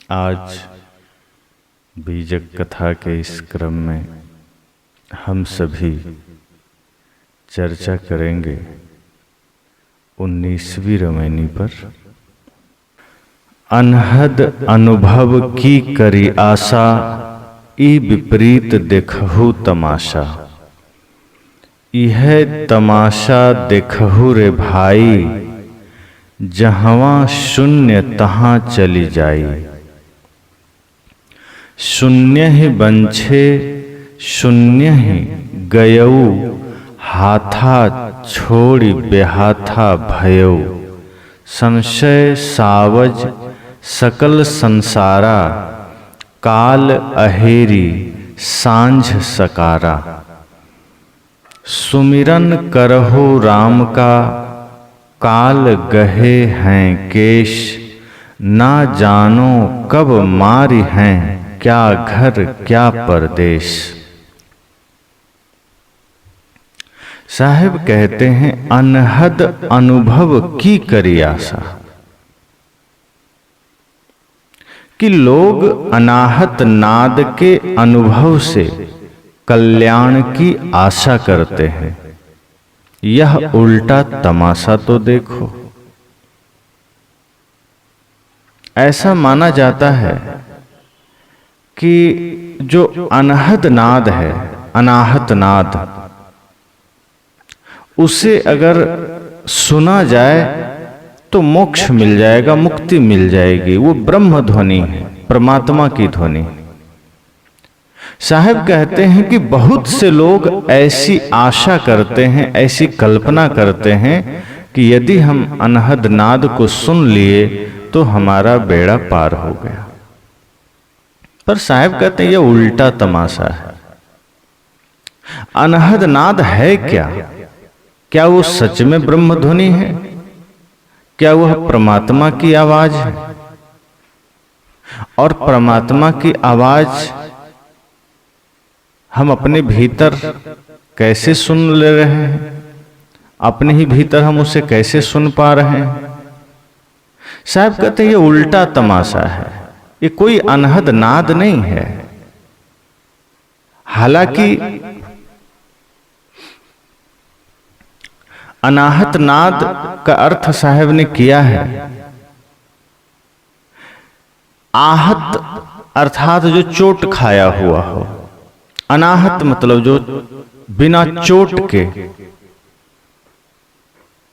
आज बीजक कथा के इस क्रम में हम सभी चर्चा करेंगे 19वीं रमैनी पर। अनहद अनुभव की करी आशा, ई विपरीत देखहु तमाशा। यह तमाशा देखहु रे भाई, जहवा शून्य तहाँ चली जाई। शून्य ही बंछे शून्य ही गयऊ, हाथा छोड़ी बेहाथा भयऊ। संशय सावज सकल संसारा, काल अहेरी सांझ सकारा। सुमिरन करहु राम का, काल गहे हैं केश। ना जानो कब मारी हैं, क्या घर क्या परदेश। साहिब कहते हैं अनहद अनुभव की करी आशा, कि लोग अनाहत नाद के अनुभव से कल्याण की आशा करते हैं। यह उल्टा तमाशा तो देखो। ऐसा माना जाता है कि जो अनहद नाद है, अनाहत नाद, उसे अगर सुना जाए तो मोक्ष मिल जाएगा, मुक्ति मिल जाएगी। वो ब्रह्म ध्वनि है, परमात्मा की ध्वनि। साहब कहते हैं कि बहुत से लोग ऐसी आशा करते हैं, ऐसी कल्पना करते हैं कि यदि हम अनहद नाद को सुन लिए तो हमारा बेड़ा पार हो गया। पर साहब कहते हैं यह उल्टा तमाशा है। अनहद नाद है क्या? क्या वो सच में ब्रह्म ध्वनि है? क्या वह परमात्मा की आवाज है? और परमात्मा की आवाज हम अपने भीतर कैसे सुन ले रहे हैं? अपने ही भीतर हम उसे कैसे सुन पा रहे हैं? साहब कहते हैं ये उल्टा तमाशा है, ये कोई अनहद नाद नहीं है। हालांकि अनाहत नाद का अर्थ साहब ने किया है आहत, अर्थात जो चोट खाया हुआ हो। अनाहत मतलब जो बिना चोट के,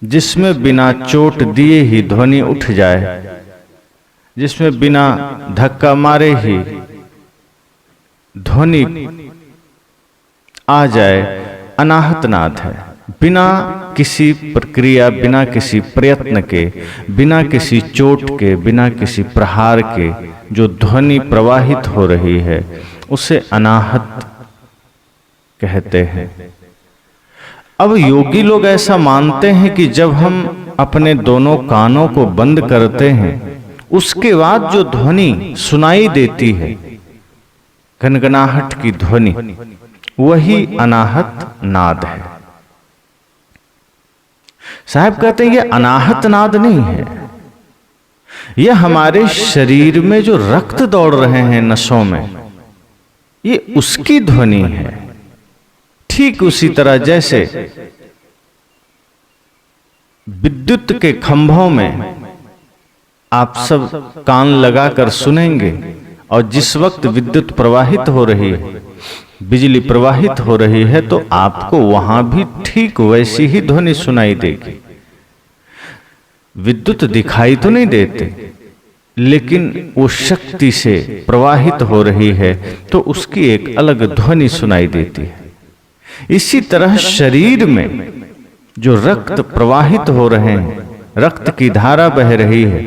जिसमें बिना चोट दिए ही ध्वनि उठ जाए, जिसमें बिना धक्का मारे ही ध्वनि आ जाए, अनाहत नाद है। बिना किसी प्रक्रिया, बिना किसी प्रयत्न के, बिना किसी चोट के, बिना किसी प्रहार के जो ध्वनि प्रवाहित हो रही है उसे अनाहत कहते हैं। अब योगी लोग ऐसा मानते हैं कि जब हम अपने दोनों कानों को बंद करते हैं, उसके बाद जो ध्वनि सुनाई देती है, गनगनाहट की ध्वनि, वही अनाहत नाद है। साहब कहते हैं ये अनाहत नाद नहीं है, यह हमारे शरीर में जो रक्त दौड़ रहे हैं नसों में, ये उसकी ध्वनि है। ठीक उसी तरह जैसे विद्युत के खंभों में आप सब कान लगाकर सुनेंगे, और जिस वक्त विद्युत प्रवाहित हो रही है, बिजली प्रवाहित हो रही है, तो आपको वहां भी ठीक वैसी ही ध्वनि सुनाई देगी। विद्युत दिखाई तो नहीं देते, लेकिन वो शक्ति से प्रवाहित हो रही है तो उसकी एक अलग ध्वनि सुनाई देती है। इसी तरह शरीर में जो रक्त प्रवाहित हो रहे हैं, रक्त की धारा बह रही है,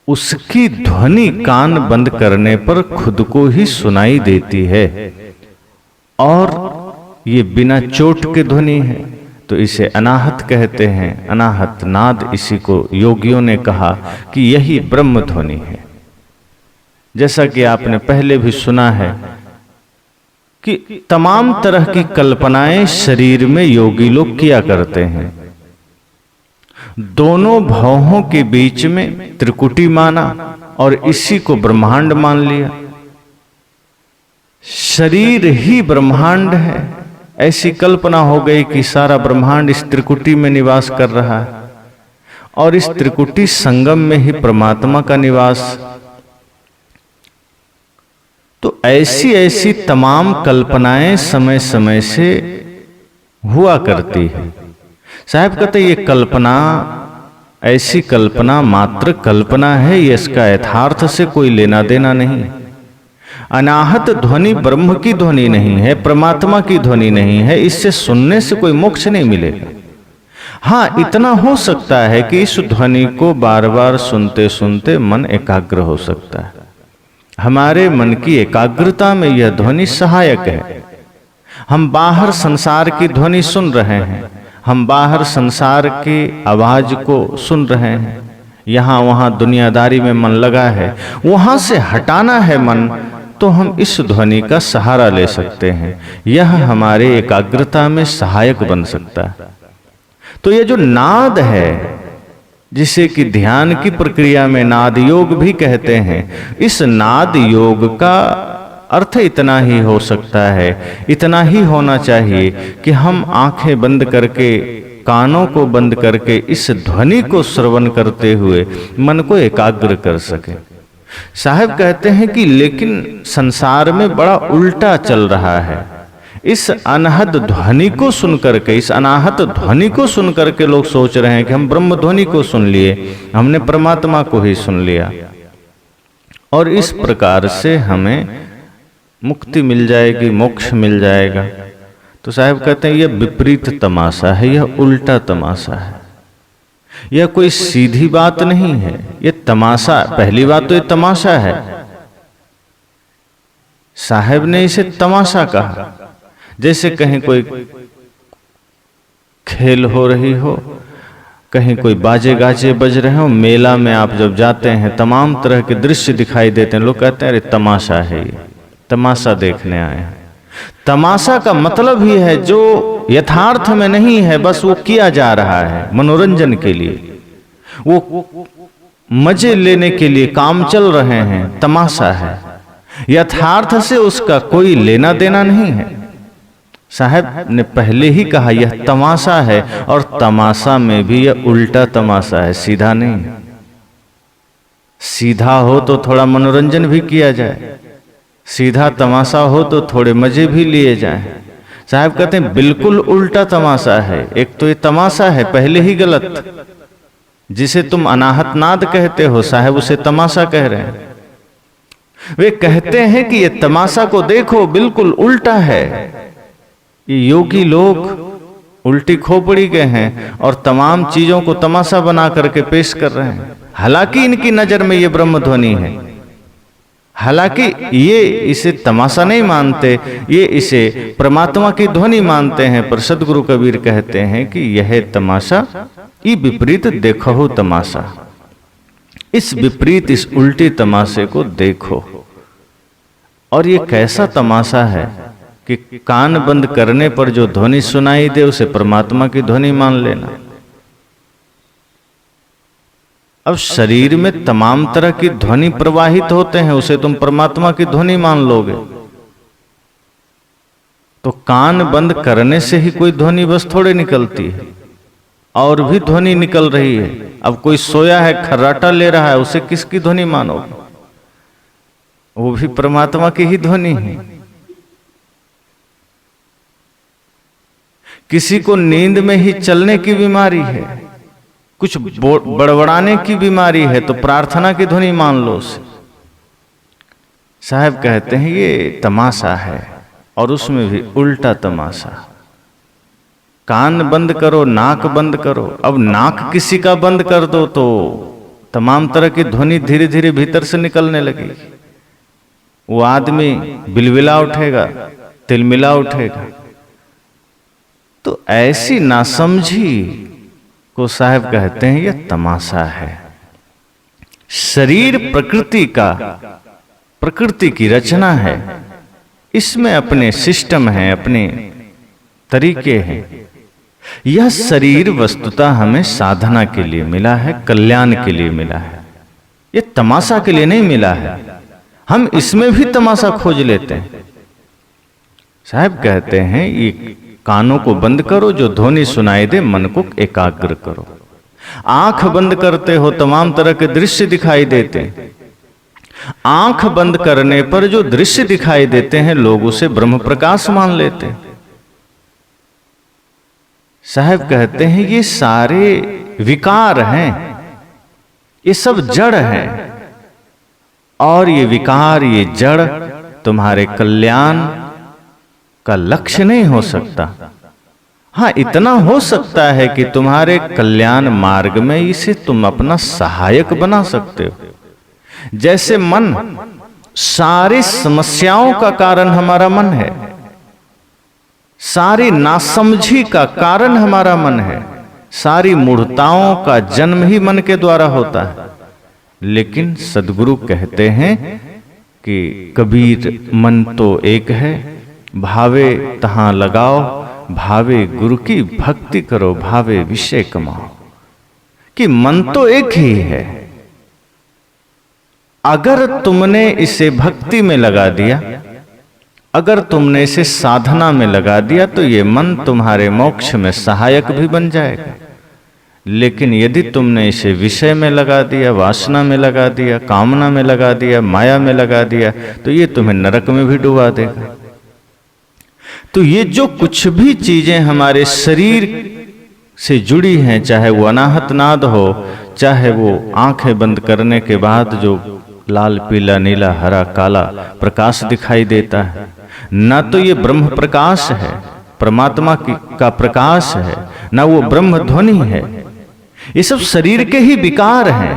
उसकी ध्वनि कान बंद करने पर खुद को ही सुनाई देती है, और ये बिना चोट के ध्वनि है, तो इसे अनाहत कहते हैं। अनाहत नाद, इसी को योगियों ने कहा कि यही ब्रह्म ध्वनि है। जैसा कि आपने पहले भी सुना है कि तमाम तरह की कल्पनाएं शरीर में योगी लोग किया करते हैं। दोनों भवों के बीच में त्रिकुटी माना और इसी को ब्रह्मांड मान लिया। शरीर ही ब्रह्मांड है, ऐसी कल्पना हो गई कि सारा ब्रह्मांड इस त्रिकुटी में निवास कर रहा है और इस त्रिकुटी संगम में ही परमात्मा का निवास। तो ऐसी ऐसी तमाम कल्पनाएं समय समय से हुआ करती है। साहब कहते ये कल्पना, ऐसी कल्पना मात्र कल्पना है, ये इसका यथार्थ से कोई लेना देना नहीं। अनाहत ध्वनि ब्रह्म की ध्वनि नहीं है, परमात्मा की ध्वनि नहीं है, इससे सुनने से कोई मोक्ष नहीं मिलेगा। हाँ, इतना हो सकता है कि इस ध्वनि को बार बार सुनते सुनते मन एकाग्र हो सकता है। हमारे मन की एकाग्रता में यह ध्वनि सहायक है। हम बाहर संसार की ध्वनि सुन रहे हैं, हम बाहर संसार की आवाज को सुन रहे हैं, यहां वहां दुनियादारी में मन लगा है, वहां से हटाना है मन, तो हम इस ध्वनि का सहारा ले सकते हैं। यह हमारे एकाग्रता में सहायक बन सकता है। तो यह जो नाद है, जिसे कि ध्यान की प्रक्रिया में नाद योग भी कहते हैं, इस नाद योग का अर्थ इतना ही हो सकता है, इतना ही होना चाहिए कि हम आंखें बंद करके, कानों को बंद करके इस ध्वनि को श्रवण करते हुए मन को एकाग्र कर सके। साहब कहते हैं कि लेकिन संसार में बड़ा उल्टा चल रहा है। इस अनहद ध्वनि को सुनकर के, इस अनाहत ध्वनि को सुनकर के लोग सोच रहे हैं कि हम ब्रह्म ध्वनि को सुन लिए, हमने परमात्मा को ही सुन लिया और इस प्रकार से हमें मुक्ति मिल जाएगी, मोक्ष मिल जाएगा। तो साहब कहते हैं यह विपरीत तमाशा है, यह उल्टा तमाशा है, यह कोई सीधी बात नहीं है, यह तमाशा। पहली बात तो यह तमाशा है, साहब ने इसे तमाशा कहा। जैसे कहीं कोई खेल हो रही हो, कहीं कोई बाजे गाजे बज रहे हो, मेला में आप जब जाते हैं तमाम तरह के दृश्य दिखाई देते हैं, लोग कहते हैं अरे तमाशा है, ये तमाशा देखने आए हैं। तमाशा का मतलब ही है जो यथार्थ में नहीं है, बस वो किया जा रहा है मनोरंजन के लिए, वो मजे लेने के लिए काम चल रहे हैं, तमाशा है। यथार्थ से उसका कोई लेना देना नहीं है। साहब ने पहले ही कहा यह तमाशा है, और तमाशा में भी यह उल्टा तमाशा है, सीधा नहीं। सीधा हो तो थोड़ा मनोरंजन भी किया जाए, सीधा तमाशा हो तो थोड़े मजे भी लिए जाएं। साहब कहते हैं बिल्कुल उल्टा तमाशा है। एक तो ये तमाशा है पहले ही गलत, जिसे तुम अनाहत नाद कहते हो, साहब उसे तमाशा कह रहे हैं। वे कहते हैं कि ये तमाशा को देखो बिल्कुल उल्टा है। ये योगी लोग उल्टी खोपड़ी के हैं और तमाम चीजों को तमाशा बना करके पेश कर रहे हैं। हालांकि इनकी नजर में ये ब्रह्म ध्वनि है, हालांकि ये इसे तमाशा नहीं मानते, ये इसे परमात्मा की ध्वनि मानते हैं। पर सदगुरु कबीर कहते हैं कि यह तमाशा ई विपरीत देखो तमाशा। इस विपरीत, इस उल्टी तमाशे को देखो। और ये कैसा तमाशा है कि कान बंद करने पर जो ध्वनि सुनाई दे उसे परमात्मा की ध्वनि मान लेना। अब शरीर में तमाम तरह की ध्वनि प्रवाहित होते हैं, उसे तुम परमात्मा की ध्वनि मान लोगे। तो कान बंद करने से ही कोई ध्वनि बस थोड़े निकलती है, और भी ध्वनि निकल रही है। अब कोई सोया है, खर्राटा ले रहा है, उसे किसकी ध्वनि मानोगे? वो भी परमात्मा की ही ध्वनि है। किसी को नींद में ही चलने की बीमारी है, कुछ बड़बड़ाने की बीमारी है, तो प्रार्थना की ध्वनि मान लो उसे। साहब कहते हैं ये तमाशा है, और उसमें भी उल्टा तमाशा। कान बंद करो, नाक बंद करो। अब नाक किसी का बंद कर दो तो तमाम तरह की ध्वनि धीरे धीरे भीतर से निकलने लगेगी। वो आदमी बिलबिला उठेगा, तिलमिला उठेगा। तो ऐसी नासमझी को साहब कहते हैं यह तमाशा है। शरीर प्रकृति की रचना है, इसमें अपने सिस्टम हैं, अपने तरीके हैं। यह शरीर वस्तुतः हमें साधना के लिए मिला है, कल्याण के लिए मिला है, ये तमाशा के लिए नहीं मिला है। हम इसमें भी तमाशा खोज लेते हैं। साहब कहते हैं ये कानों को बंद करो, जो ध्वनि सुनाई दे मन को एकाग्र करो। आंख बंद करते हो तमाम तरह के दृश्य दिखाई देते हैं। आंख बंद करने पर जो दृश्य दिखाई देते हैं लोग उसे ब्रह्म प्रकाश मान लेते हैं। साहब कहते हैं ये सारे विकार हैं, ये सब जड़ हैं, और ये विकार, ये जड़ तुम्हारे कल्याण का लक्ष्य नहीं हो सकता। हाँ, इतना हो सकता है कि तुम्हारे कल्याण मार्ग में इसे तुम अपना सहायक बना सकते हो। जैसे मन, सारी समस्याओं का कारण हमारा मन है, सारी नासमझी का कारण हमारा मन है, सारी मूढ़ताओं का जन्म ही मन के द्वारा होता है। लेकिन सद्गुरु कहते हैं कि कबीर मन तो एक है, भावे तहां लगाओ, भावे गुरु की भक्ति करो, भावे विषय कमाओ। कि मन तो एक ही है, अगर तुमने इसे भक्ति में लगा दिया, अगर तुमने इसे साधना में लगा दिया, तो ये मन तुम्हारे मोक्ष में सहायक भी बन जाएगा। लेकिन यदि तुमने इसे विषय में लगा दिया, वासना में लगा दिया, कामना में लगा दिया, माया में लगा दिया, तो ये तुम्हें नरक में भी डुबा देगा। तो ये जो कुछ भी चीजें हमारे शरीर से जुड़ी हैं, चाहे वो अनाहत नाद हो, चाहे वो आंखें बंद करने के बाद जो लाल पीला नीला हरा काला प्रकाश दिखाई देता है, ना तो ये ब्रह्म प्रकाश है, परमात्मा का प्रकाश है, ना वो ब्रह्म ध्वनि है। ये सब शरीर के ही विकार हैं।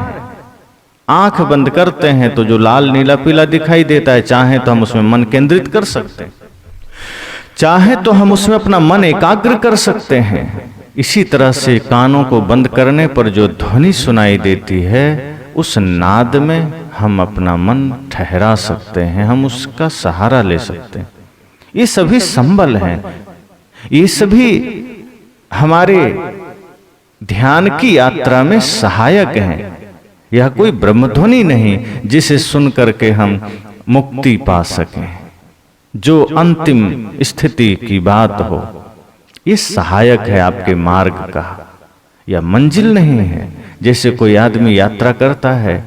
आंख बंद करते हैं तो जो लाल नीला पीला दिखाई देता है, चाहे तो हम उसमें मन केंद्रित कर सकते हैं, चाहे तो हम उसमें अपना मन एकाग्र कर सकते हैं। इसी तरह से कानों को बंद करने पर जो ध्वनि सुनाई देती है, उस नाद में हम अपना मन ठहरा सकते हैं, हम उसका सहारा ले सकते हैं। ये सभी संबल हैं, ये सभी हमारे ध्यान की यात्रा में सहायक हैं। यह कोई ब्रह्मध्वनि नहीं जिसे सुन करके हम मुक्ति पा सकें, जो अंतिम स्थिति की बात हो। ये सहायक है आपके मार्ग का, या मंजिल नहीं है। जैसे कोई आदमी यात्रा करता है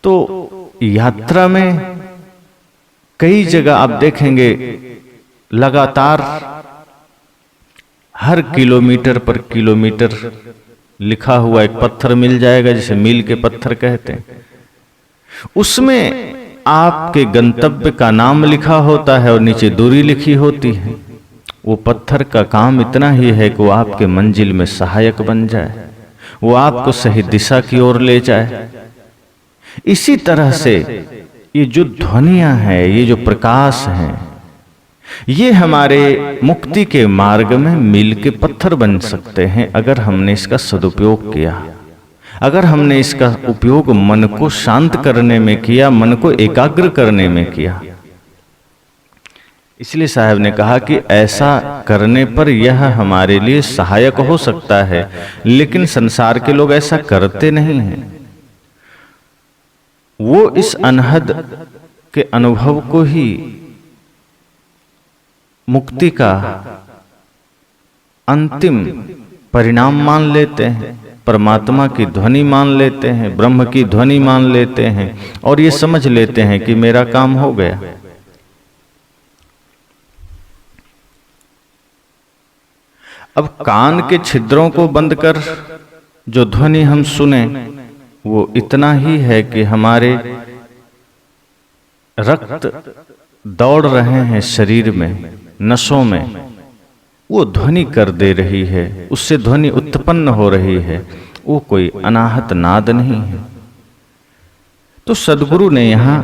तो यात्रा में कई जगह आप देखेंगे लगातार हर किलोमीटर पर किलोमीटर लिखा हुआ एक पत्थर मिल जाएगा, जिसे मील के पत्थर कहते हैं। उसमें आपके गंतव्य का नाम लिखा होता है और नीचे दूरी लिखी होती है। वो पत्थर का काम इतना ही है कि वो आपके मंजिल में सहायक बन जाए, वो आपको सही दिशा की ओर ले जाए। इसी तरह से ये जो ध्वनियां हैं, ये जो प्रकाश हैं, ये हमारे मुक्ति के मार्ग में मील के पत्थर बन सकते हैं, अगर हमने इसका सदुपयोग किया, अगर हमने इसका उपयोग मन को शांत करने में किया, मन को एकाग्र करने में किया। इसलिए साहब ने कहा कि ऐसा करने पर यह हमारे लिए सहायक हो सकता है, लेकिन संसार के लोग ऐसा करते नहीं हैं। वो इस अनहद के अनुभव को ही मुक्ति का अंतिम परिणाम मान लेते हैं, परमात्मा की ध्वनि मान लेते हैं, ब्रह्म की ध्वनि मान लेते हैं, और ये समझ लेते हैं कि मेरा काम हो गया। अब कान के छिद्रों को बंद कर जो ध्वनि हम सुने, वो इतना ही है कि हमारे रक्त दौड़ रहे हैं शरीर में, नसों में, वो ध्वनि कर दे रही है, उससे ध्वनि उत्पन्न हो रही है, वो कोई अनाहत नाद नहीं है। तो सद्गुरु ने यहाँ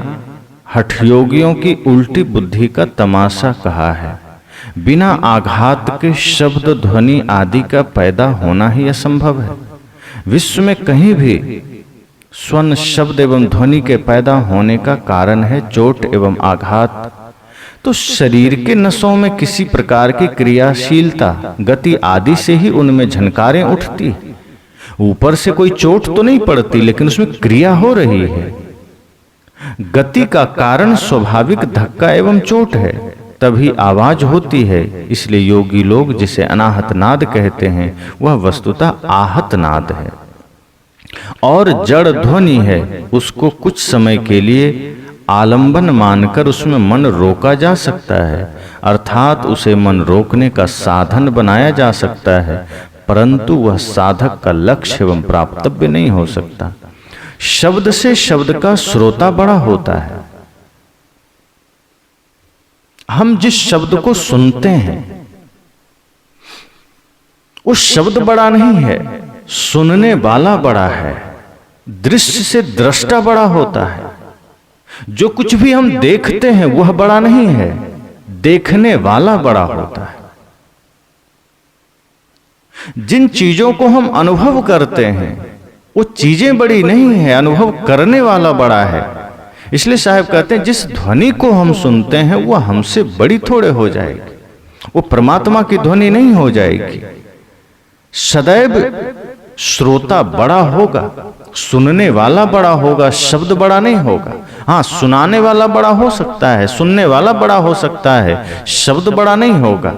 हठयोगियों की उल्टी बुद्धि का तमाशा कहा है। बिना आघात के शब्द ध्वनि आदि का पैदा होना ही असंभव है। विश्व में कहीं भी स्वन शब्द एवं ध्वनि के पैदा होने का कारण है चोट एवं आघात। तो शरीर के नसों में किसी प्रकार की क्रियाशीलता, गति आदि से ही उनमें झनकारें उठती है। ऊपर से कोई चोट तो नहीं पड़ती, लेकिन उसमें क्रिया हो रही है। गति का कारण स्वाभाविक धक्का एवं चोट है, तभी आवाज होती है। इसलिए योगी लोग जिसे अनाहत नाद कहते हैं वह वस्तुतः आहत नाद है और जड़ ध्वनि है। उसको कुछ समय के लिए आलंबन मानकर उसमें मन रोका जा सकता है, अर्थात उसे मन रोकने का साधन बनाया जा सकता है, परंतु वह साधक का लक्ष्य एवं प्राप्तव्य नहीं हो सकता। शब्द से शब्द का श्रोता बड़ा होता है। हम जिस शब्द को सुनते हैं उस शब्द बड़ा नहीं है, सुनने वाला बड़ा है। दृश्य से दृष्टा बड़ा होता है। जो कुछ भी हम देखते हैं वह बड़ा नहीं है, देखने वाला बड़ा होता है। जिन चीजों को हम अनुभव करते हैं वो चीजें बड़ी नहीं है, अनुभव करने वाला बड़ा है। इसलिए साहब कहते हैं जिस ध्वनि को हम सुनते हैं वह हमसे बड़ी थोड़े हो जाएगी, वो परमात्मा की ध्वनि नहीं हो जाएगी। सदैव श्रोता बड़ा होगा, सुनने वाला बड़ा होगा, शब्द बड़ा नहीं होगा। हाँ, सुनाने वाला बड़ा हो सकता है, सुनने वाला बड़ा हो सकता है, शब्द बड़ा नहीं होगा।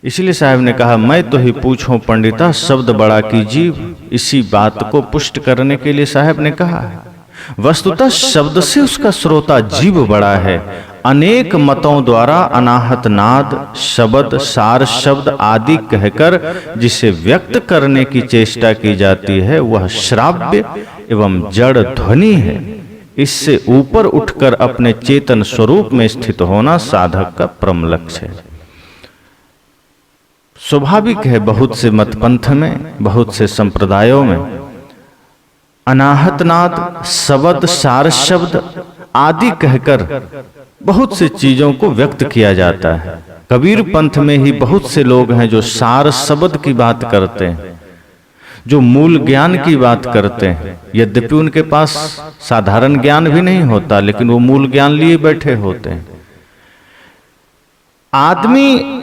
इसलिए साहब ने कहा, मैं तो ही पूछूं पंडिता, शब्द बड़ा की जीव। इसी बात को पुष्ट करने के लिए साहब ने कहा, वस्तुतः शब्द से उसका श्रोता जीव बड़ा है। अनेक मतों द्वारा अनाहत नाद, शब्द, सार शब्द आदि कहकर जिसे व्यक्त करने की चेष्टा की जाती है वह श्राव्य एवं जड़ ध्वनि है। इससे ऊपर उठकर अपने चेतन स्वरूप में स्थित होना साधक का परम लक्ष्य है। स्वाभाविक है, बहुत से मतपंथ में, बहुत से संप्रदायों में अनाहत नाद, शब्द, सार शब्द आदि कहकर बहुत से चीजों को व्यक्त किया जाता है। कबीर पंथ में ही बहुत से लोग हैं जो सार शब्द की बात करते हैं, जो मूल ज्ञान की बात करते हैं। यद्यपि उनके पास साधारण ज्ञान भी नहीं होता, लेकिन वो मूल ज्ञान लिए बैठे होते हैं। आदमी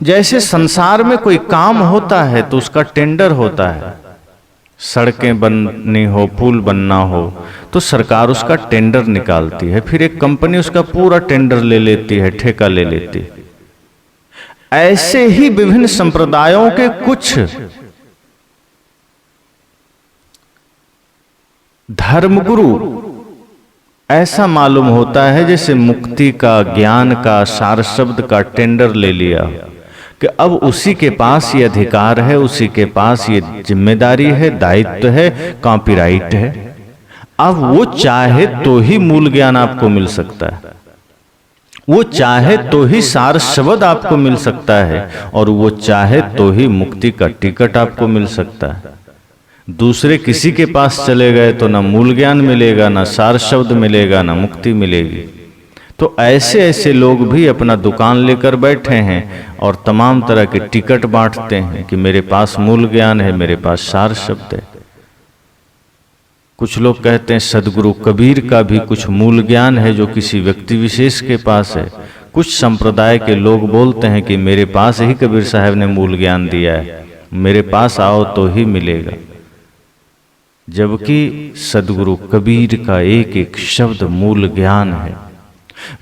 जैसे संसार में कोई काम होता है तो उसका टेंडर होता है। सड़कें बननी हो, पुल बनना हो तो सरकार उसका टेंडर निकालती है, फिर एक कंपनी उसका पूरा टेंडर ले लेती है, ठेका ले लेती है। ऐसे ही विभिन्न संप्रदायों के कुछ धर्मगुरु ऐसा मालूम होता है जैसे मुक्ति का, ज्ञान का, सार शब्द का टेंडर ले लिया कि अब उसी के पास ये अधिकार है, उसी के पास ये जिम्मेदारी है, दायित्व है, कॉपीराइट है। अब वो चाहे तो ही मूल ज्ञान आपको मिल सकता है, वो चाहे तो ही सार शब्द आपको मिल सकता है, और वो चाहे तो ही मुक्ति का टिकट आपको मिल सकता है। दूसरे किसी के पास चले गए तो ना मूल ज्ञान मिलेगा, ना सार शब्द मिलेगा, ना मुक्ति मिलेगी। तो ऐसे ऐसे लोग भी अपना दुकान लेकर बैठे हैं और तमाम तरह के टिकट बांटते हैं कि मेरे पास मूल ज्ञान है, मेरे पास सार शब्द है। कुछ लोग कहते हैं सदगुरु कबीर का भी कुछ मूल ज्ञान है जो किसी व्यक्ति विशेष के पास है। कुछ संप्रदाय के लोग बोलते हैं कि मेरे पास ही कबीर साहब ने मूल ज्ञान दिया है, मेरे पास आओ तो ही मिलेगा। जबकि सदगुरु कबीर का एक एक शब्द मूल ज्ञान है।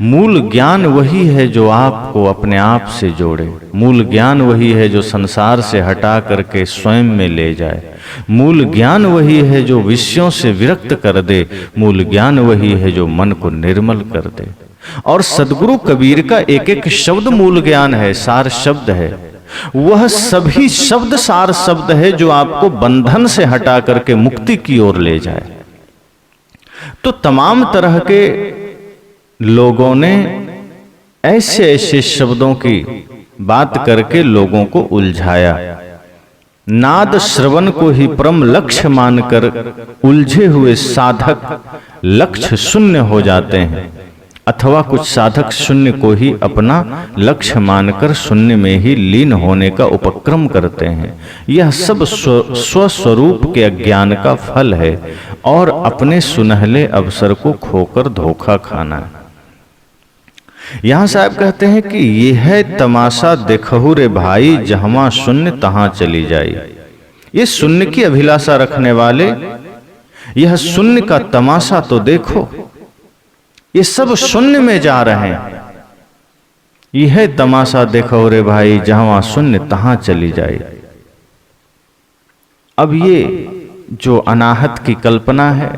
मूल ज्ञान वही है जो आपको अपने आप से जोड़े। मूल ज्ञान वही है जो संसार से हटा करके स्वयं में ले जाए। मूल ज्ञान वही है जो विषयों से विरक्त कर दे। मूल ज्ञान वही है जो मन को निर्मल कर दे। और सदगुरु कबीर का एक एक शब्द मूल ज्ञान है, सार शब्द है। वह सभी शब्द सार शब्द है जो आपको बंधन से हटा करके मुक्ति की ओर ले जाए। तो तमाम तरह के लोगों ने ऐसे ऐसे शब्दों की बात करके लोगों को उलझाया। नाद श्रवण को ही परम लक्ष्य मानकर उलझे हुए साधक लक्ष्य शून्य हो जाते हैं, अथवा कुछ साधक शून्य को ही अपना लक्ष्य मानकर शून्य में ही लीन होने का उपक्रम करते हैं। यह सब स्वस्वरूप के अज्ञान का फल है और अपने सुनहले अवसर को खोकर धोखा खाना है। यहां साहब कहते हैं कि यह तमाशा देखहु रे भाई, जहां शून्य तहां चली जाई। ये शून्य की अभिलाषा रखने वाले, यह शून्य का तमाशा तो देखो, ये सब शून्य में जा रहे हैं। यह तमाशा देखो रे भाई, जहां शून्य तहां चली जाए। अब ये जो अनाहत की कल्पना है,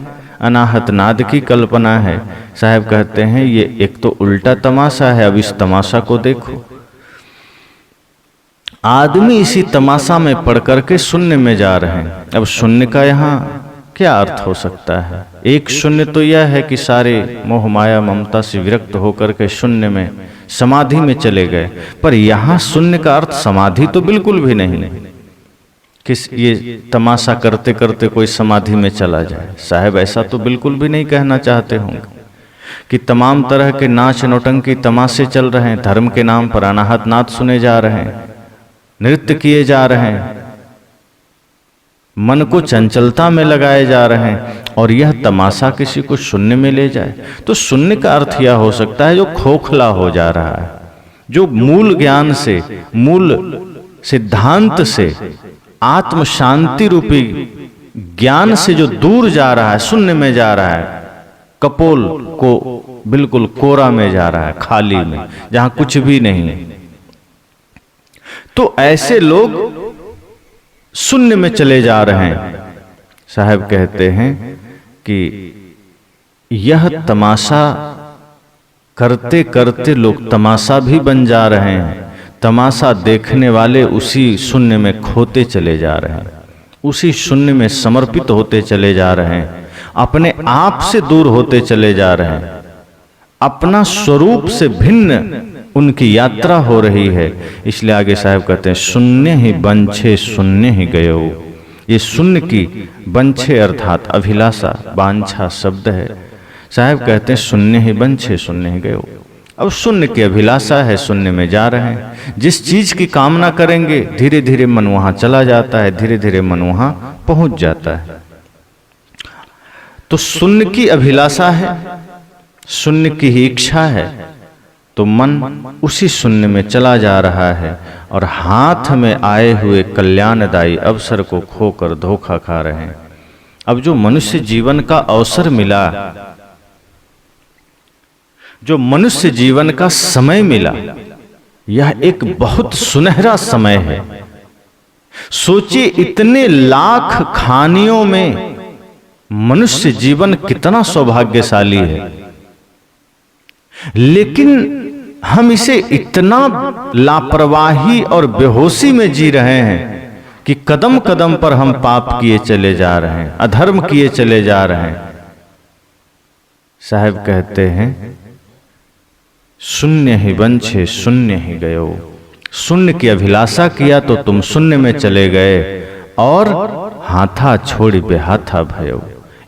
अनाहत नाद की कल्पना है, साहब कहते हैं ये एक तो उल्टा तमाशा है। अब इस तमाशा को देखो, आदमी इसी तमाशा में पड़ करके शून्य में जा रहे हैं। अब शून्य का यहाँ क्या अर्थ हो सकता है? एक शून्य तो यह है कि सारे मोह माया ममता से विरक्त होकर के शून्य में, समाधि में चले गए। पर यहाँ शून्य का अर्थ समाधि तो बिल्कुल भी नहीं कि ये तमाशा करते करते कोई समाधि में चला जाए। साहब ऐसा तो बिल्कुल भी नहीं कहना चाहते होंगे कि तमाम तरह के नाच नौटंकी तमाशे चल रहे हैं, धर्म के नाम पर अनाहत नाद सुने जा रहे हैं, नृत्य किए जा रहे हैं, मन को चंचलता में लगाए जा रहे हैं, और यह तमाशा किसी को शून्य में ले जाए। तो शून्य का अर्थ यह हो सकता है जो खोखला हो जा रहा है, जो मूल ज्ञान से, मूल सिद्धांत से, आत्म शांति रूपी ज्ञान से जो दूर जा रहा है, शून्य में जा रहा है, कपोल को बिल्कुल कोरा में जा रहा है, खाली में, जहां कुछ भी नहीं है। तो ऐसे लोग शून्य में चले जा रहे हैं। साहब कहते हैं कि यह तमाशा करते करते लोग तमाशा भी बन जा रहे हैं। तमाशा देखने वाले उसी शून्य में खोते चले जा रहे हैं, उसी शून्य में समर्पित होते चले जा रहे हैं, अपने आप से दूर होते चले जा रहे हैं, अपना स्वरूप से भिन्न उनकी यात्रा हो रही है। इसलिए आगे साहब कहते हैं शून्य ही बंछे शून्य ही गयो। ये शून्य की बंछे अर्थात अभिलाषा, वांछा शब्द है। साहब कहते हैं शून्य ही बंछे शून्य ही गयो। अब शून्य की अभिलाषा है, शून्य में जा रहे हैं। जिस चीज की कामना करेंगे धीरे धीरे मन वहां चला जाता है, धीरे धीरे मन वहां पहुंच जाता है। तो शून्य की अभिलाषा है, शून्य की ही इच्छा है, तो मन उसी शून्य में चला जा रहा है और हाथ में आए हुए कल्याणदायी अवसर को खोकर धोखा खा रहे हैं। अब जो मनुष्य जीवन का अवसर मिला, जो मनुष्य जीवन का समय मिला, यह एक बहुत सुनहरा समय है। सोचिए इतने लाख खानियों में मनुष्य जीवन कितना सौभाग्यशाली है, लेकिन हम इसे इतना लापरवाही और बेहोशी में जी रहे हैं कि कदम कदम पर हम पाप किए चले जा रहे हैं, अधर्म किए चले जा रहे हैं। साहब कहते हैं शून्य ही बंछे शून्य ही गयो। शून्य की अभिलाषा किया तो तुम शून्य में चले गए और हाथा छोड़ी बेहाथा भयो।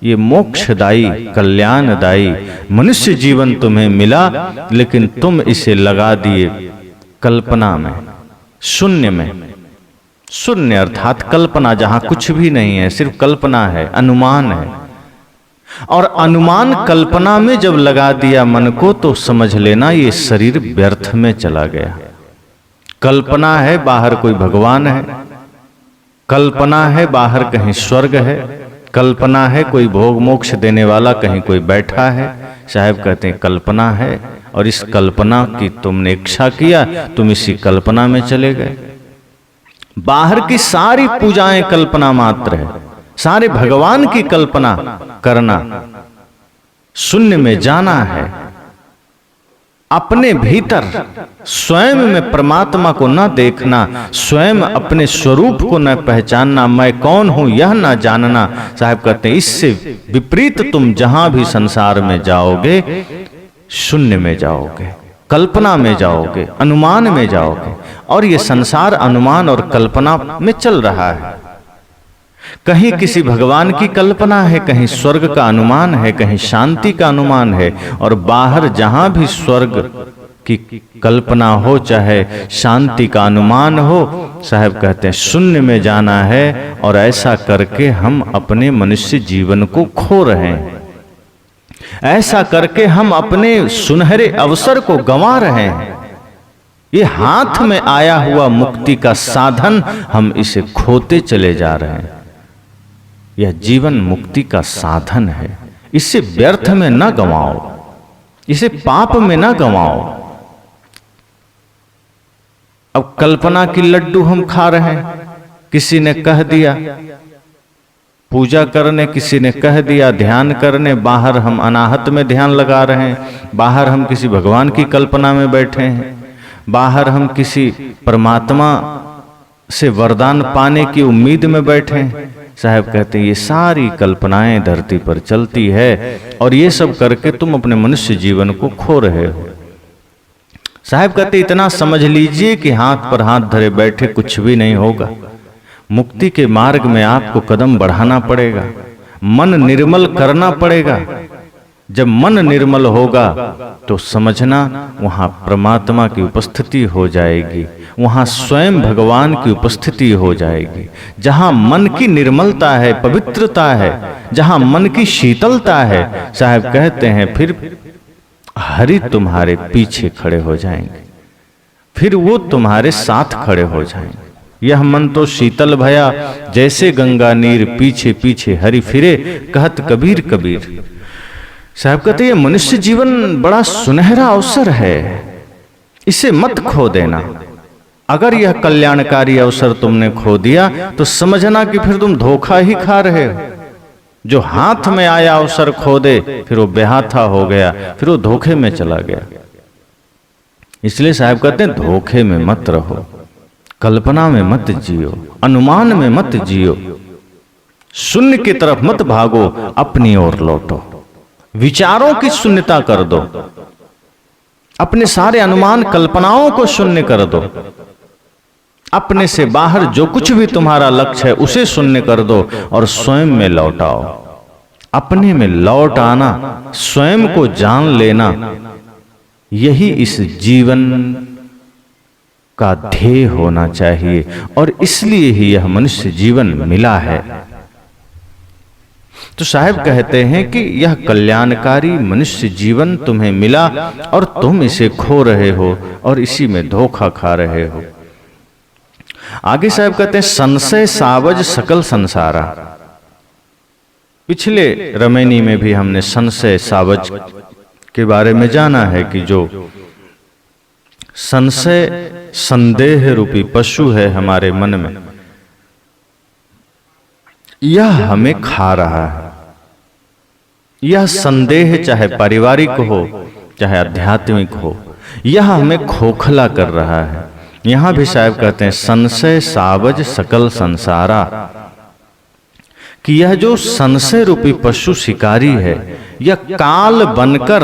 ये मोक्षदायी कल्याणदायी मनुष्य जीवन तुम्हें मिला, लेकिन तुम इसे लगा दिए कल्पना में, शून्य में। शून्य अर्थात कल्पना, जहां कुछ भी नहीं है, सिर्फ कल्पना है, अनुमान है। और अनुमान कल्पना में जब लगा दिया मन को, तो समझ लेना ये शरीर व्यर्थ में चला गया। कल्पना है बाहर कोई भगवान है, कल्पना है बाहर कहीं स्वर्ग है, कल्पना है कोई भोग मोक्ष देने वाला कहीं कोई बैठा है। साहब कहते हैं कल्पना है, और इस कल्पना की तुमने इच्छा किया, तुम इसी कल्पना में चले गए। बाहर की सारी पूजाएं कल्पना मात्र है, सारे भगवान की कल्पना करना। शून्य में जाना है, अपने भीतर स्वयं में परमात्मा को न देखना, स्वयं अपने स्वरूप को न पहचानना, मैं कौन हूं यह न जानना। साहब कहते हैं इससे विपरीत तुम जहां भी संसार में जाओगे, शून्य में जाओगे, कल्पना में जाओगे, अनुमान में जाओगे। और ये संसार अनुमान और कल्पना में चल रहा है। कहीं किसी भगवान की कल्पना है, कहीं स्वर्ग का अनुमान है, कहीं शांति का अनुमान है। और बाहर जहां भी स्वर्ग की कल्पना हो, चाहे शांति का अनुमान हो, साहब कहते हैं शून्य में जाना है। और ऐसा करके हम अपने मनुष्य जीवन को खो रहे हैं। ऐसा करके हम अपने सुनहरे अवसर को गंवा रहे हैं। ये हाथ में आया हुआ मुक्ति का साधन हम इसे खोते चले जा रहे हैं। यह जीवन मुक्ति का साधन है, इसे व्यर्थ में न गंवाओ, इसे पाप में न गंवाओ। अब कल्पना की लड्डू हम खा रहे हैं, किसी ने कह दिया पूजा करने, किसी ने कह दिया ध्यान करने, बाहर हम अनाहत में ध्यान लगा रहे हैं, बाहर हम किसी भगवान की कल्पना में बैठे हैं, बाहर हम किसी परमात्मा से वरदान पाने की उम्मीद में बैठे हैं। साहब कहते हैं ये सारी कल्पनाएं धरती पर चलती है और ये सब करके तुम अपने मनुष्य जीवन को खो रहे हो। साहब कहते इतना समझ लीजिए कि हाथ पर हाथ धरे बैठे कुछ भी नहीं होगा। मुक्ति के मार्ग में आपको कदम बढ़ाना पड़ेगा, मन निर्मल करना पड़ेगा। जब मन निर्मल होगा तो समझना वहां परमात्मा की उपस्थिति हो जाएगी, वहां स्वयं भगवान की उपस्थिति हो जाएगी। जहां मन की निर्मलता है, पवित्रता है, जहां मन की शीतलता है, साहब कहते हैं फिर हरि तुम्हारे पीछे खड़े हो जाएंगे, फिर वो तुम्हारे साथ खड़े हो जाएंगे। यह मन तो शीतल भया जैसे गंगा नीर, पीछे पीछे हरि फिरे, कहत कबीर कबीर। साहब कहते हैं मनुष्य जीवन बड़ा सुनहरा अवसर है, इसे मत खो देना। अगर यह कल्याणकारी अवसर तुमने खो दिया तो समझना कि फिर तुम धोखा ही खा रहे हो। जो हाथ में आया अवसर खो दे फिर वो बेहाथा हो गया, फिर वो धोखे में चला गया। इसलिए साहब कहते हैं धोखे में मत रहो, कल्पना में मत जियो, अनुमान में मत जियो, शून्य की तरफ मत भागो, अपनी ओर लौटो, विचारों की शून्यता कर दो, अपने सारे अनुमान कल्पनाओं को शून्य कर दो, अपने से बाहर जो कुछ भी तुम्हारा लक्ष्य है उसे शून्य कर दो और स्वयं में लौट आओ। अपने में लौट आना, स्वयं को जान लेना, यही इस जीवन का ध्येय होना चाहिए और इसलिए ही यह मनुष्य जीवन मिला है। तो साहब कहते हैं कि यह कल्याणकारी मनुष्य जीवन तुम्हें मिला और तुम इसे खो रहे हो और इसी में धोखा खा रहे हो। आगे साहब कहते हैं संशय सावज सकल संसारा। पिछले रमैनी में भी हमने संशय सावज के बारे में जाना है कि जो संशय संदेह रूपी पशु है हमारे मन में, यह हमें खा रहा है। यह संदेह चाहे पारिवारिक हो चाहे आध्यात्मिक हो, यह हमें खोखला कर रहा है। यहां भी साहब कहते हैं संशय सावज सकल संसारा, कि यह जो संशय रूपी पशु शिकारी है यह काल बनकर,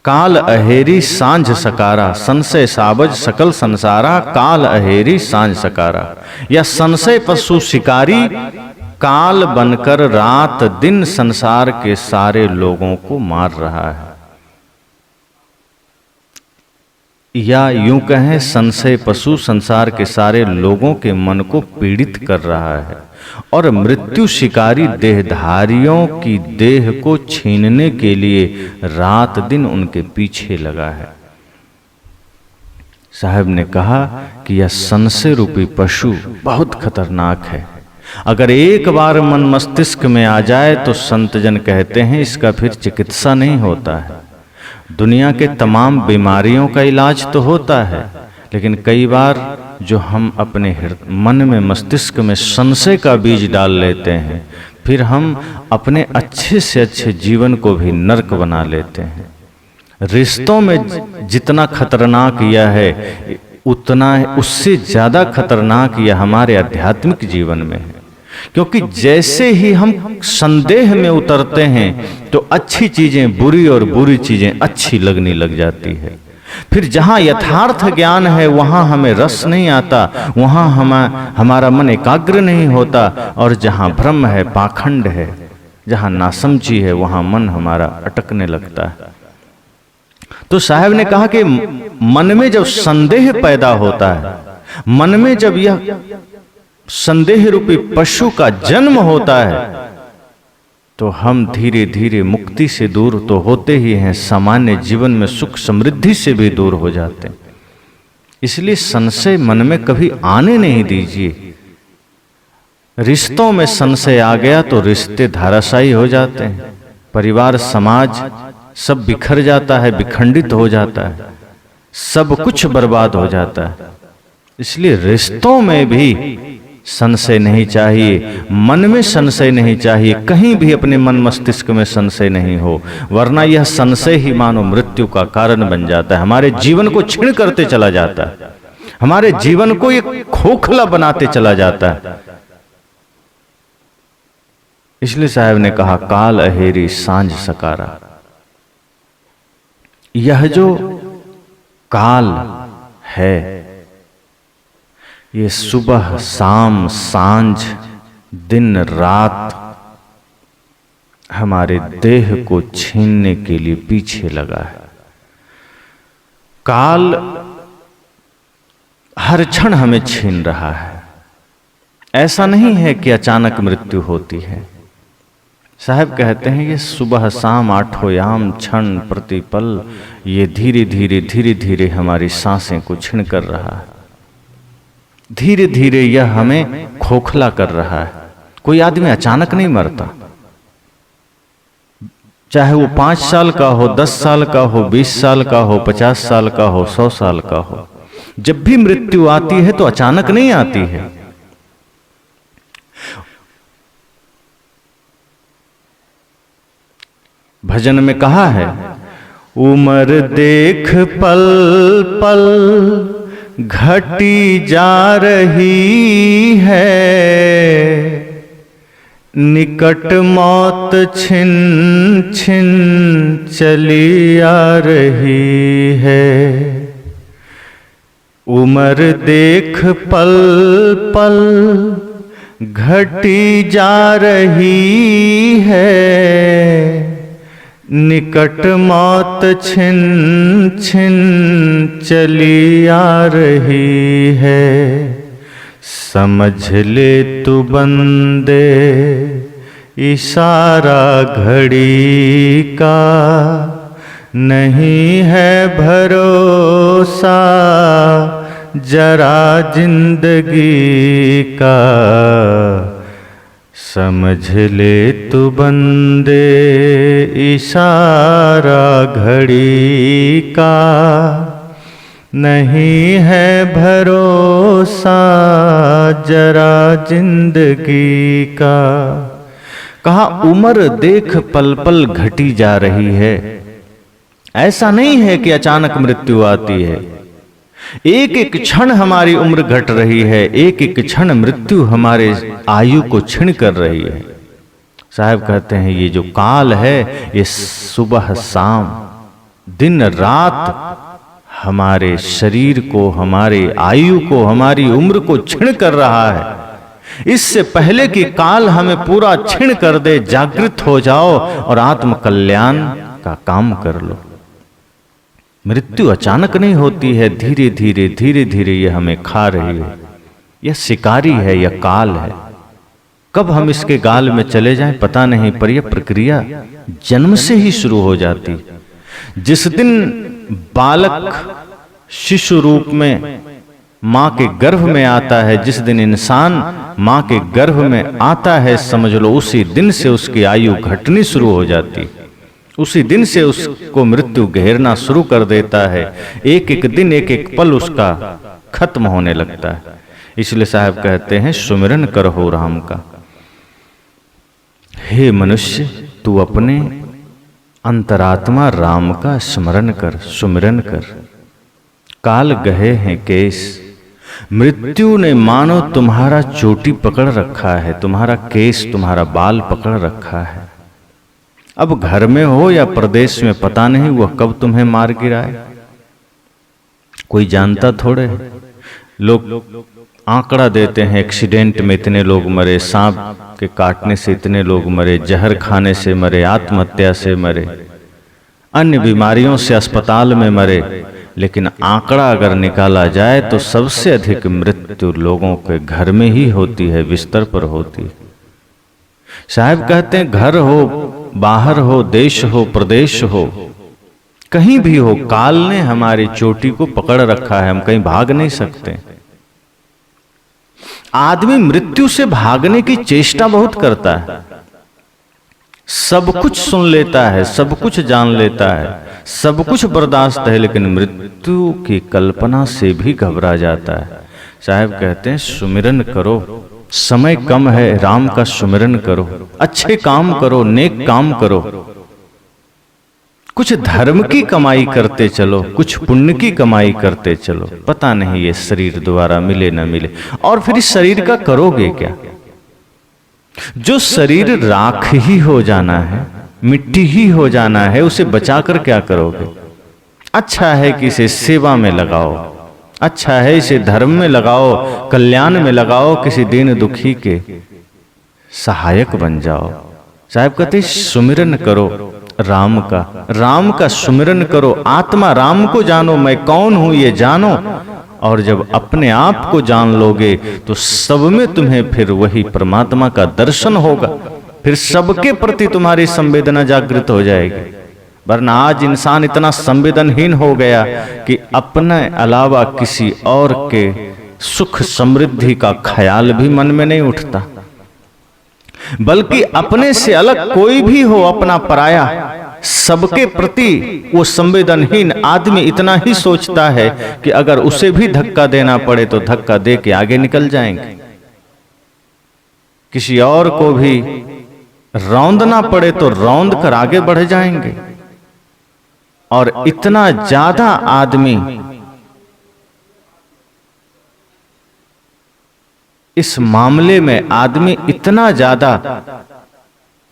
काल अहेरी सांझ सकारा, संशय सावज सकल संसारा, काल अहेरी सांझ सकारा। यह संशय पशु शिकारी काल बनकर रात दिन संसार के सारे लोगों को मार रहा है, या यूं कहें संशय पशु संसार के सारे लोगों के मन को पीड़ित कर रहा है और मृत्यु शिकारी देहधारियों की देह को छीनने के लिए रात दिन उनके पीछे लगा है। साहब ने कहा कि यह संशय रूपी पशु बहुत खतरनाक है। अगर एक बार मन मस्तिष्क में आ जाए तो संतजन कहते हैं इसका फिर चिकित्सा नहीं होता है। दुनिया के तमाम बीमारियों का इलाज तो होता है, लेकिन कई बार जो हम अपने मन में मस्तिष्क में संशय का बीज डाल लेते हैं, फिर हम अपने अच्छे से अच्छे जीवन को भी नरक बना लेते हैं। रिश्तों में जितना खतरनाक यह है, उतना उससे ज्यादा खतरनाक यह हमारे आध्यात्मिक जीवन में है। क्योंकि जैसे ही हम संदेह में उतरते हैं तो अच्छी चीजें बुरी और बुरी चीजें अच्छी लगने लग जाती है। फिर जहां यथार्थ ज्ञान है वहां हमें रस नहीं आता, वहां हमारा मन एकाग्र नहीं होता, और जहां भ्रम है, पाखंड है, जहां नासमझी है, वहां मन हमारा अटकने लगता है। तो साहब ने कहा कि मन में जब संदेह पैदा होता है, मन में जब यह संदेह रूपी पशु का जन्म होता है, तो हम धीरे धीरे मुक्ति से दूर तो होते ही हैं, सामान्य जीवन में सुख समृद्धि से भी दूर हो जाते हैं। इसलिए संशय मन में कभी आने नहीं दीजिए। रिश्तों में संशय आ गया तो रिश्ते धाराशायी हो जाते हैं, परिवार समाज सब बिखर जाता है, विखंडित हो जाता है, सब कुछ बर्बाद हो जाता है। इसलिए रिश्तों में भी संशय नहीं चाहिए, मन में संशय नहीं चाहिए, कहीं भी अपने मन मस्तिष्क में संशय नहीं हो, वरना यह संशय ही मानो मृत्यु का कारण बन जाता है, हमारे जीवन को छीण करते चला जाता है, हमारे जीवन को एक खोखला बनाते चला जाता है। इसलिए साहब ने कहा काल अहेरी सांझ सकारा। यह जो काल है ये सुबह शाम सांझ दिन रात हमारे देह को छीनने के लिए पीछे लगा है। काल हर क्षण हमें छीन रहा है। ऐसा नहीं है कि अचानक मृत्यु होती है। साहब कहते हैं ये सुबह शाम आठों याम क्षण प्रतिपल ये धीरे धीरे हमारी सांसें को छीन कर रहा है। धीरे धीरे यह हमें खोखला कर रहा है। कोई आदमी अचानक नहीं मरता, चाहे वो 5 साल का हो, 10 साल का हो, 20 साल का हो, 50 साल का हो, 100 साल का हो। जब भी मृत्यु आती है तो अचानक नहीं आती है। भजन में कहा है उम्र देख पल पल घटी जा रही है, निकट मौत छिन छिन चली आ रही है। उम्र देख पल पल घटी जा रही है, निकट मौत छिन छिन चली आ रही है। समझ ले तू बंदे इशारा घड़ी का, नहीं है भरोसा जरा जिंदगी का। समझ ले तू बंदे इशारा घड़ी का, नहीं है भरोसा जरा जिंदगी का। कहा उम्र देख पल पल घटी जा रही है। ऐसा नहीं है कि अचानक मृत्यु आती है। एक एक क्षण हमारी उम्र घट रही है, एक एक क्षण मृत्यु हमारे आयु को छीन कर रही है। साहब कहते हैं ये जो काल है ये सुबह शाम दिन रात हमारे शरीर को, हमारे आयु को, हमारी उम्र को छीन कर रहा है। इससे पहले कि काल हमें पूरा छीन कर दे, जागृत हो जाओ और आत्म कल्याण का काम कर लो। मृत्यु अचानक नहीं होती है, धीरे धीरे यह हमें खा रही है। यह शिकारी है, यह काल है। कब हम इसके गाल में चले जाएं पता नहीं, पर यह प्रक्रिया जन्म से ही शुरू हो जाती। जिस दिन बालक शिशु रूप में मां के गर्भ में आता है, जिस दिन इंसान मां के गर्भ में आता है, समझ लो उसी दिन से उसकी आयु घटनी शुरू हो जाती। उसी दिन से उसको मृत्यु घेरना शुरू कर देता है। एक एक दिन एक एक पल उसका खत्म होने लगता है। इसलिए साहब कहते हैं सुमिरन करो राम का। हे मनुष्य तू अपने अंतरात्मा राम का स्मरण कर, सुमिरन कर। काल गए हैं केस, मृत्यु ने मानो तुम्हारा चोटी पकड़ रखा है, तुम्हारा केस, तुम्हारा बाल पकड़ रखा है। अब घर में हो या प्रदेश में पता नहीं वह कब तुम्हें मार गिराए, कोई जानता थोड़े। लोग आंकड़ा देते हैं, एक्सीडेंट में इतने लोग मरे, सांप के काटने से इतने लोग मरे, जहर खाने से मरे, आत्महत्या से मरे, अन्य बीमारियों से अस्पताल में मरे। लेकिन आंकड़ा अगर निकाला जाए तो सबसे अधिक मृत्यु लोगों के घर में ही होती है, बिस्तर पर होती है। साहब कहते हैं घर हो, बाहर हो, देश हो, प्रदेश हो, कहीं भी हो, काल ने हमारी चोटी को पकड़ रखा है, हम कहीं भाग नहीं सकते। आदमी मृत्यु से भागने की चेष्टा बहुत करता है, सब कुछ सुन लेता है, सब कुछ जान लेता है, सब कुछ बर्दाश्त है, लेकिन मृत्यु की कल्पना से भी घबरा जाता है। साहब कहते हैं सुमिरन करो, समय कम है, राम का सुमिरन करो, अच्छे काम करो, नेक काम करो, कुछ धर्म की कमाई करते चलो, कुछ पुण्य की कमाई करते चलो, पता नहीं ये शरीर दोबारा मिले ना मिले। और फिर इस शरीर का करोगे क्या? जो शरीर राख ही हो जाना है, मिट्टी ही हो जाना है, उसे बचाकर क्या करोगे? अच्छा है कि इसे सेवा में लगाओ, अच्छा है इसे धर्म में लगाओ, कल्याण में लगाओ, किसी दीन दुखी के सहायक बन जाओ। साहब कहते सुमिरन करो राम का सुमिरन करो, आत्मा राम को जानो, मैं कौन हूं ये जानो। और जब अपने आप को जान लोगे तो सब में तुम्हें फिर वही परमात्मा का दर्शन होगा, फिर सबके प्रति तुम्हारी संवेदना जागृत हो जाएगी। वरना आज इंसान इतना संवेदनहीन हो गया कि अपने अलावा किसी और के सुख समृद्धि का ख्याल भी मन में नहीं उठता, बल्कि अपने से अलग कोई भी हो, अपना पराया, सबके प्रति वो संवेदनहीन आदमी इतना ही सोचता है कि अगर उसे भी धक्का देना पड़े तो धक्का दे के आगे निकल जाएंगे, किसी और को भी रौंदना पड़े तो रौंद कर आगे बढ़ जाएंगे। और इतना ज्यादा आदमी इस मामले में आदमी इतना ज्यादा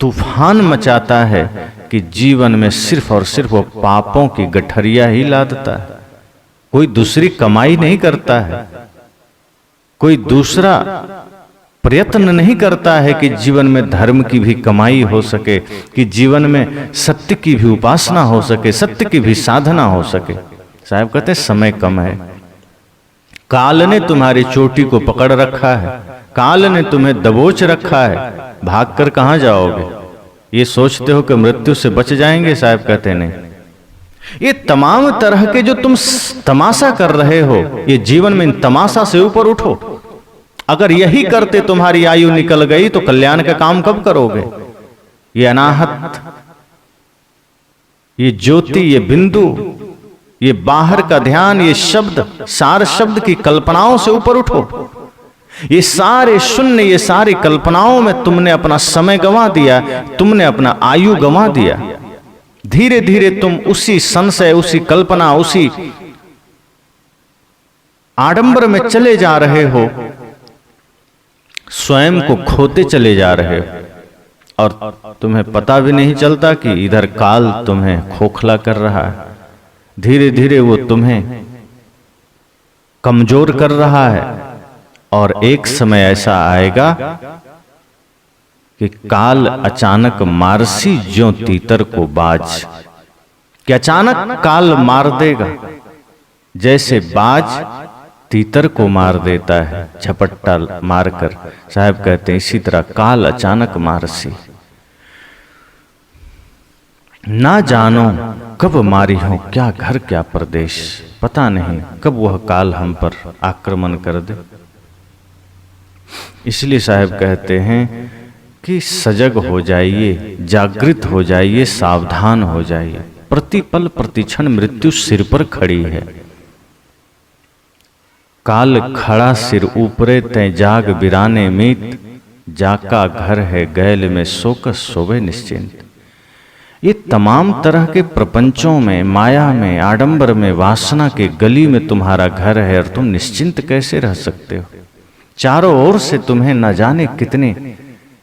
तूफान मचाता है कि जीवन में सिर्फ और सिर्फ वो पापों की गठरिया ही लादता है, कोई दूसरी कमाई नहीं करता है, कोई दूसरा प्रयत्न नहीं करता है कि जीवन में धर्म की भी कमाई हो सके, कि जीवन में सत्य की भी उपासना हो सके, सत्य की भी साधना हो सके। साहब कहते समय कम है, काल ने तुम्हारी चोटी को पकड़ रखा है, काल ने तुम्हें दबोच रखा है, भागकर कहां जाओगे? ये सोचते हो कि मृत्यु से बच जाएंगे? साहब कहते नहीं, ये तमाम तरह के जो तुम तमाशा कर रहे हो, ये जीवन में इन तमाशा से ऊपर उठो। अगर यही करते तुम्हारी आयु निकल गई तो कल्याण का काम कब करोगे? ये अनाहत, ये ज्योति, ये बिंदु, ये बाहर का ध्यान, ये शब्द, सार शब्द की कल्पनाओं से ऊपर उठो। ये सारे शून्य, ये सारी कल्पनाओं में तुमने अपना समय गंवा दिया, तुमने अपना आयु गंवा दिया। धीरे धीरे तुम उसी संशय, उसी कल्पना, उसी आडंबर में चले जा रहे हो, स्वयं को खोते चले जा रहे हो, और तुम्हें पता भी नहीं चलता कि इधर काल तुम्हें खोखला कर रहा है। धीरे धीरे वो तुम्हें कमजोर कर रहा है, और एक समय ऐसा आएगा कि काल अचानक मारसी ज्यों तीतर को बाज, कि अचानक काल मार देगा, जैसे बाज तीतर को मार देता है झपट्टा मारकर। साहब कहते हैं इसी तरह काल अचानक मारसी, ना जानो कब मारी हो क्या घर क्या परदेश, पता नहीं कब वह काल हम पर आक्रमण कर दे। इसलिए साहब कहते हैं कि सजग हो जाइए, जागृत हो जाइए, सावधान हो जाइए। प्रतिपल प्रतिक्षण मृत्यु सिर पर खड़ी है। काल खड़ा सिर ऊपरे तै जाग बिराने मीत, जाका घर है गैल में सोकस सोवे निश्चिंत। ये तमाम तरह के प्रपंचों में, माया में, आडंबर में, वासना के गली में तुम्हारा घर है, और तुम निश्चिंत कैसे रह सकते हो? चारों ओर से तुम्हें न जाने कितने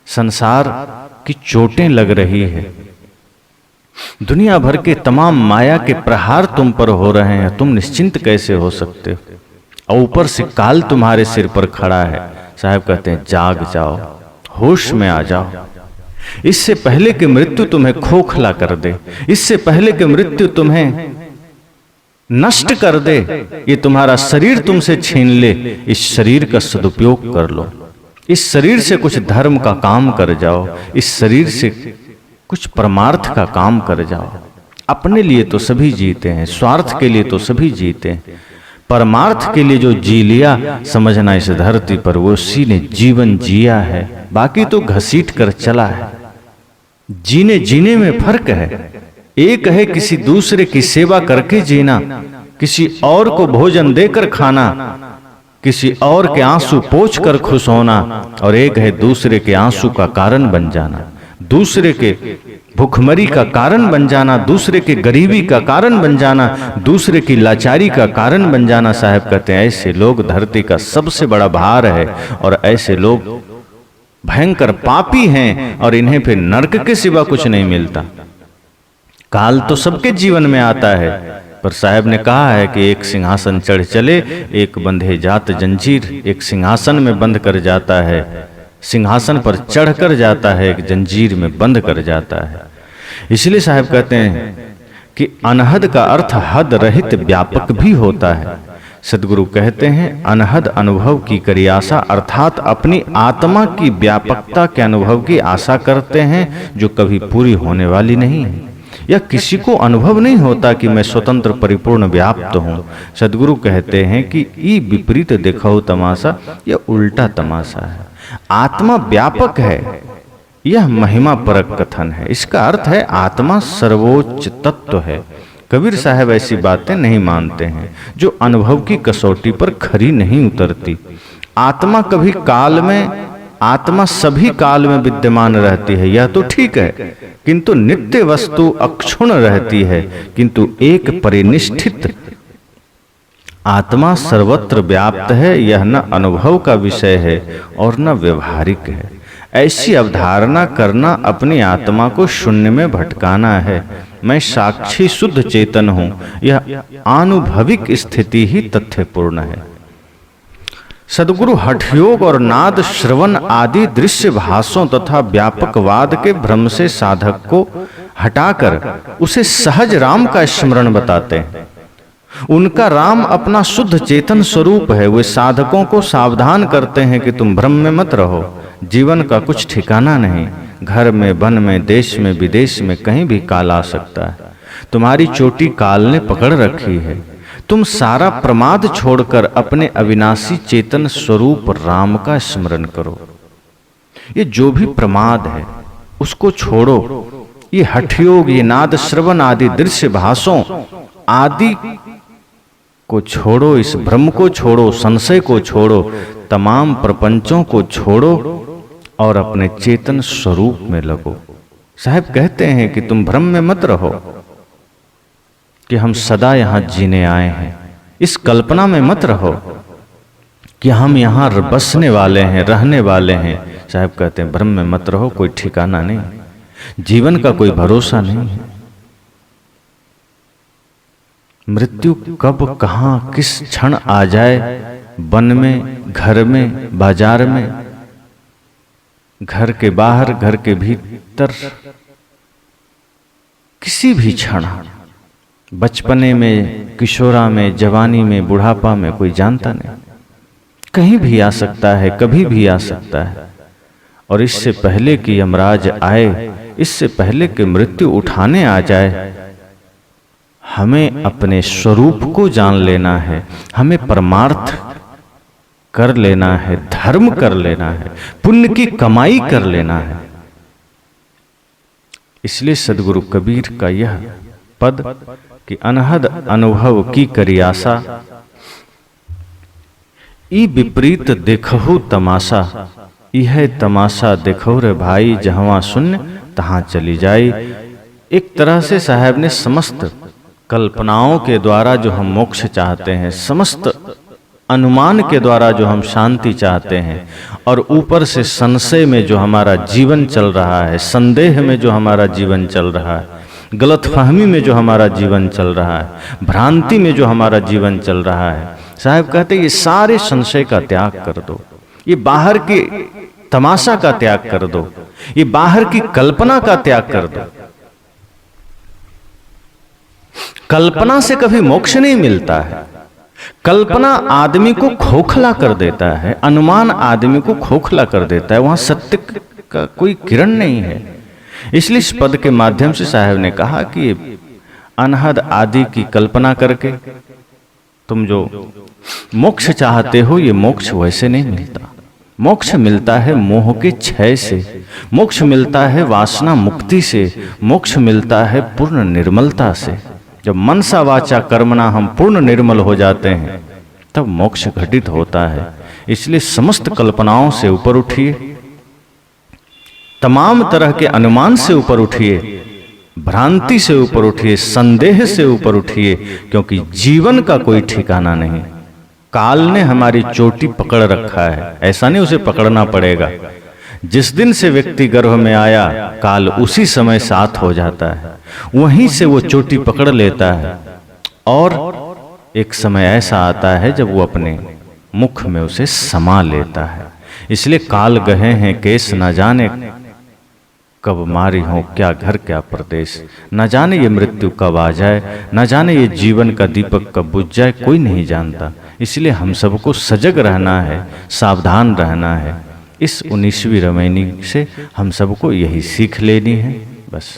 संसार की चोटें लग रही है, दुनिया भर के तमाम माया के प्रहार तुम पर हो रहे हैं, तुम निश्चिंत कैसे हो सकते हो? और ऊपर से काल तुम्हारे सिर पर खड़ा है। साहब कहते हैं जाग जाओ, होश में आ जाओ, इससे पहले कि मृत्यु तुम्हें खोखला कर दे, इससे पहले कि मृत्यु तुम्हें नष्ट कर दे, ये तुम्हारा शरीर तुमसे छीन ले, इस शरीर का सदुपयोग कर लो, इस शरीर से कुछ धर्म का काम कर जाओ, इस शरीर से कुछ परमार्थ का काम कर जाओ। अपने लिए तो सभी जीते हैं, स्वार्थ के लिए तो सभी जीते हैं, परमार्थ के लिए जो जी लिया समझना इस धरती पर वो उसी ने जीवन जिया है, बाकी तो घसीट कर चला है। जीने जीने में फर्क है। एक है किसी दूसरे की सेवा करके जीना, किसी और को भोजन देकर खाना, किसी और के आंसू पोंछ कर खुश होना, और एक है दूसरे के आंसू का कारण बन जाना, दूसरे के भूखमरी का कारण बन जाना, दूसरे के गरीबी का कारण बन जाना, दूसरे की लाचारी का कारण बन जाना। साहब कहते हैं ऐसे लोग धरती का सबसे बड़ा भार है, और ऐसे लोग भयंकर पापी हैं, और इन्हें फिर नरक के सिवा कुछ नहीं मिलता। काल तो सबके जीवन में आता है, पर साहब ने कहा है कि एक सिंहासन चढ़ चले, एक बंधे जात जंजीर। एक सिंहासन में बंध कर जाता है, सिंहासन पर चढ़ कर जाता है, एक जंजीर में बंध कर जाता है। इसलिए साहब कहते हैं कि अनहद का अर्थ हद रहित व्यापक भी होता है। सदगुरु कहते हैं अनहद अनुभव की करी आशा, अर्थात अपनी आत्मा की व्यापकता के अनुभव की आशा करते हैं जो कभी पूरी होने वाली नहीं है। या किसी को अनुभव नहीं होता कि मैं स्वतंत्र परिपूर्ण व्याप्त हूं। सदगुरु कहते हैं कि ई विपरीत देखो तमाशा, यह उल्टा तमाशा है। आत्मा व्यापक है, यह महिमा परक कथन है। इसका अर्थ है आत्मा सर्वोच्च तत्व है। कबीर साहब ऐसी बातें नहीं मानते हैं जो अनुभव की कसौटी पर खरी नहीं उतरती। आत्मा कभी काल में, आत्मा सभी काल में विद्यमान रहती है, यह तो ठीक है, किंतु नित्य वस्तु अक्षुण्ण रहती है। किंतु एक परिनिष्ठित आत्मा सर्वत्र व्याप्त है, यह न अनुभव का विषय है और न व्यवहारिक है। ऐसी अवधारणा करना अपनी आत्मा को शून्य में भटकाना है। मैं साक्षी शुद्ध चेतन हूं, यह आनुभविक स्थिति ही तथ्यपूर्ण है। सदगुरु हठयोग और नाद श्रवण आदि दृश्य भाषों तथा व्यापकवाद के भ्रम से साधक को हटाकर उसे सहज राम का स्मरण बताते हैं। उनका राम अपना शुद्ध चेतन स्वरूप है। वे साधकों को सावधान करते हैं कि तुम भ्रम में मत रहो, जीवन का कुछ ठिकाना नहीं। घर में, वन में, देश में, विदेश में कहीं भी काल आ सकता है। तुम्हारी चोटी काल ने पकड़ रखी है। तुम सारा प्रमाद छोड़कर अपने अविनाशी चेतन स्वरूप राम का स्मरण करो। ये जो भी प्रमाद है उसको छोड़ो। ये हठयोग, ये नाद श्रवण आदि दृश्य भाषों आदि को छोड़ो, इस भ्रम को छोड़ो, संशय को छोड़ो, तमाम प्रपंचों को छोड़ो और अपने चेतन स्वरूप में लगो। साहब कहते हैं कि तुम भ्रम में मत रहो कि हम सदा यहां जीने आए हैं। इस कल्पना में मत रहो कि हम यहां बसने वाले हैं, रहने वाले हैं। साहब कहते हैं भ्रम में मत रहो, कोई ठिकाना नहीं, जीवन का कोई भरोसा नहीं है। मृत्यु कब, कहां, किस क्षण आ जाए, वन में, घर में, बाजार में, घर के बाहर, घर के भीतर, किसी भी क्षण, बचपने में, किशोरा में, जवानी में, बुढ़ापा में, कोई जानता नहीं। कहीं भी आ सकता है, कभी भी आ सकता है। और इससे पहले कि यमराज आए, इससे पहले कि मृत्यु उठाने आ जाए, हमें अपने स्वरूप को जान लेना है, हमें परमार्थ कर लेना है, धर्म कर लेना है, पुण्य की कमाई कर लेना है। इसलिए सदगुरु कबीर का यह पद कि अनहद अनुभव की करी आशा, ई विपरीत देखहु तमाशा, यह तमाशा देखो रे भाई, जहां शून्य तहां चली जाई। एक तरह से साहब ने समस्त कल्पनाओं के द्वारा जो हम मोक्ष चाहते हैं, समस्त अनुमान के द्वारा जो हम शांति चाहते हैं, और ऊपर से संशय में जो हमारा जीवन चल रहा है, संदेह में जो हमारा जीवन चल रहा है, गलतफहमी में जो हमारा जीवन चल रहा है, भ्रांति में जो हमारा जीवन चल रहा है, साहब कहते ये सारे संशय का त्याग कर दो, ये बाहर के तमाशा का त्याग कर दो, ये बाहर की कल्पना का त्याग कर दो। कल्पना से कभी मोक्ष नहीं मिलता है, कल्पना आदमी को खोखला कर देता है, अनुमान आदमी को खोखला कर देता है, वहां सत्य का कोई किरण नहीं है। इसलिए इस पद के माध्यम से साहब ने कहा कि अनहद आदि की कल्पना करके तुम जो मोक्ष चाहते हो, ये मोक्ष वैसे नहीं मिलता। मोक्ष मिलता है मोह के क्षय से, मोक्ष मिलता है वासना मुक्ति से, मोक्ष मिलता है पूर्ण निर्मलता से। जब मनसा वाचा कर्मणा हम पूर्ण निर्मल हो जाते हैं तब मोक्ष घटित होता है। इसलिए समस्त कल्पनाओं से ऊपर उठिए, तमाम तरह के अनुमान से ऊपर उठिए, भ्रांति से ऊपर उठिए, संदेह से ऊपर उठिए, क्योंकि जीवन का कोई ठिकाना नहीं। काल ने हमारी चोटी पकड़ रखा है, ऐसा नहीं उसे पकड़ना पड़ेगा। जिस दिन से व्यक्ति गर्भ में आया, काल उसी समय साथ हो जाता है, वहीं से वो चोटी पकड़ लेता है। और एक समय ऐसा आता है जब वो अपने मुख में उसे समा लेता है। इसलिए काल गहे हैं केस, न जाने कब मारी हो क्या घर क्या परदेश। न जाने ये मृत्यु कब आ जाए, न जाने ये जीवन का दीपक कब बुझ जाए, कोई नहीं जानता। इसलिए हम सबको सजग रहना है, सावधान रहना है। इस 19वीं रमैनी से हम सबको यही सीख लेनी है बस।